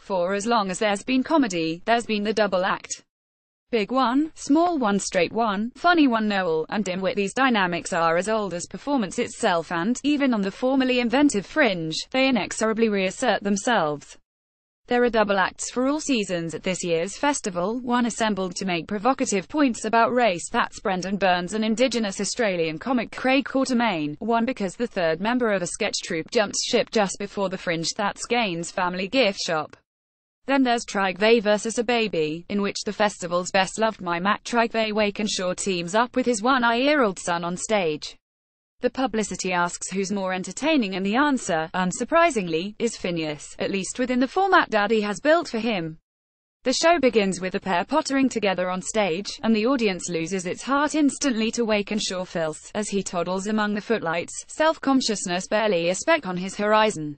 For as long as there's been comedy, there's been the double act. Big one, small one, straight one, funny one, Noel, and dimwit. These dynamics are as old as performance itself, and, even on the formerly inventive fringe, they inexorably reassert themselves. There are double acts for all seasons at this year's festival, one assembled to make provocative points about race, that's Brendan Burns and Indigenous Australian comic Craig Quartermain, one because the third member of a sketch troupe jumped ship just before the fringe, that's Gaines Family Gift Shop. Then there's Trygve vs. a Baby, in which the festival's best-loved mime act Trygve Wakenshaw teams up with his one-year-old son on stage. The publicity asks who's more entertaining, and the answer, unsurprisingly, is Phineas, at least within the format Daddy has built for him. The show begins with the pair pottering together on stage, and the audience loses its heart instantly to Wakenshaw filth, as he toddles among the footlights, self-consciousness barely a speck on his horizon.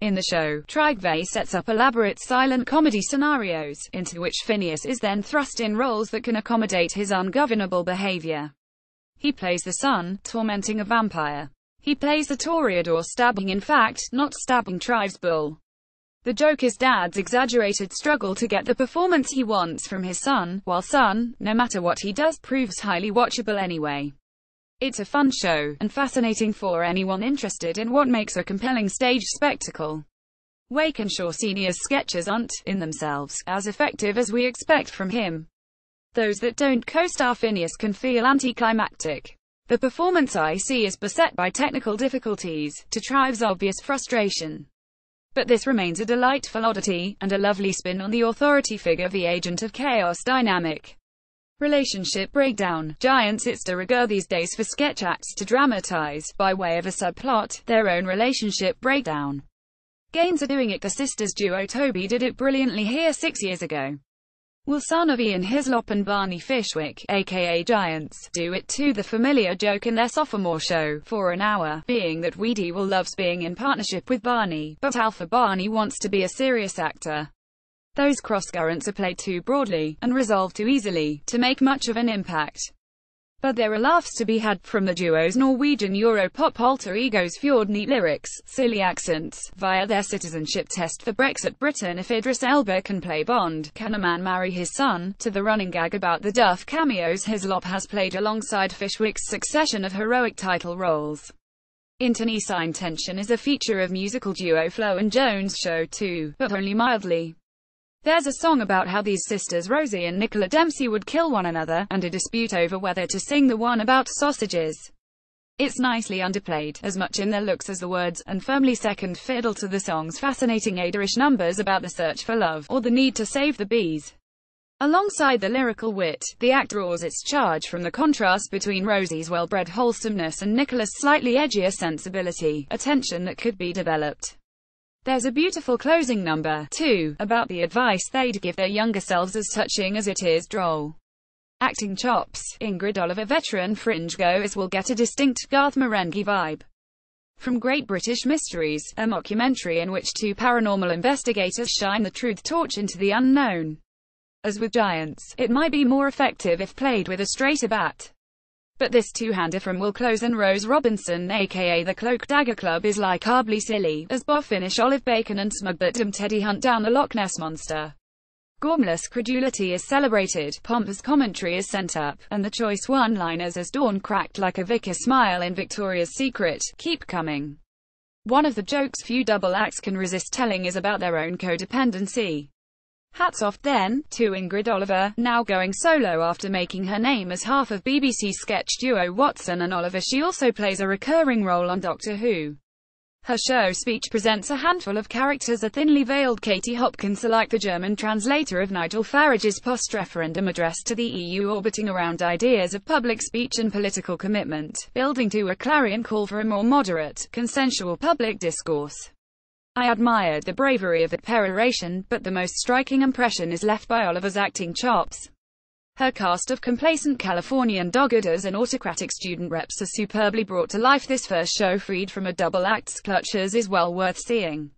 In the show, Trygve sets up elaborate silent comedy scenarios, into which Phineas is then thrust in roles that can accommodate his ungovernable behavior. He plays the son, tormenting a vampire. He plays the toreador, stabbing, in fact, not stabbing, Trive's bull. The joke is Dad's exaggerated struggle to get the performance he wants from his son, while son, no matter what he does, proves highly watchable anyway. It's a fun show, and fascinating for anyone interested in what makes a compelling stage spectacle. Wakenshaw Sr.'s sketches aren't, in themselves, as effective as we expect from him. Those that don't co-star Phineas can feel anticlimactic. The performance I see is beset by technical difficulties, to Trive's obvious frustration. But this remains a delightful oddity, and a lovely spin on the authority figure, the agent of chaos dynamic. Relationship breakdown. Giants it's de rigueur these days for sketch acts to dramatize, by way of a subplot, their own relationship breakdown. Gaines are doing it. The sisters duo Toby did it brilliantly here 6 years ago. Will son of Ian Hislop and Barney Fishwick, aka Giants, do it too? The familiar joke in their sophomore show, For an Hour, being that Weedy Will loves being in partnership with Barney, but Alpha Barney wants to be a serious actor. Those crosscurrents are played too broadly, and resolve too easily, to make much of an impact. But there are laughs to be had from the duo's Norwegian Europop alter egos' fjord neat lyrics, silly accents, via their citizenship test for Brexit Britain. If Idris Elba can play Bond, can a man marry his son? To the running gag about the Duff cameos Hislop has played alongside Fishwick's succession of heroic title roles. Internecine tension is a feature of musical duo Flo and Jones' show too, but only mildly. There's a song about how these sisters Rosie and Nicola Dempsey would kill one another, and a dispute over whether to sing the one about sausages. It's nicely underplayed, as much in their looks as the words, and firmly second fiddle to the song's fascinating Ada-ish numbers about the search for love, or the need to save the bees. Alongside the lyrical wit, the act draws its charge from the contrast between Rosie's well-bred wholesomeness and Nicola's slightly edgier sensibility, a tension that could be developed. There's a beautiful closing number, too, about the advice they'd give their younger selves, as touching as it is droll. Acting chops. Ingrid Oliver veteran fringe goers will get a distinct Garth Marenghi vibe from Great British Mysteries, a mockumentary in which two paranormal investigators shine the truth torch into the unknown. As with Giants, it might be more effective if played with a straighter bat. But this two-hander from Will Close and Rose Robinson, aka the Cloak Dagger Club, is likably silly, as boffinish Olive Bacon and smug but dumb Teddy hunt down the Loch Ness Monster. Gormless credulity is celebrated, pompous commentary is sent up, and the choice one-liners as dawn cracked like a vicar's smile in Victoria's Secret, keep coming. One of the jokes few double acts can resist telling is about their own codependency. Hats off, then, to Ingrid Oliver, now going solo after making her name as half of BBC's sketch duo Watson and Oliver. She also plays a recurring role on Doctor Who. Her show speech presents a handful of characters, a thinly veiled Katie Hopkins, like the German translator of Nigel Farage's post-referendum address to the EU, orbiting around ideas of public speech and political commitment, building to a clarion call for a more moderate, consensual public discourse. I admired the bravery of the peroration, but the most striking impression is left by Oliver's acting chops. Her cast of complacent Californian do-gooders and autocratic student reps are superbly brought to life. This first show freed from a double act's clutches is well worth seeing.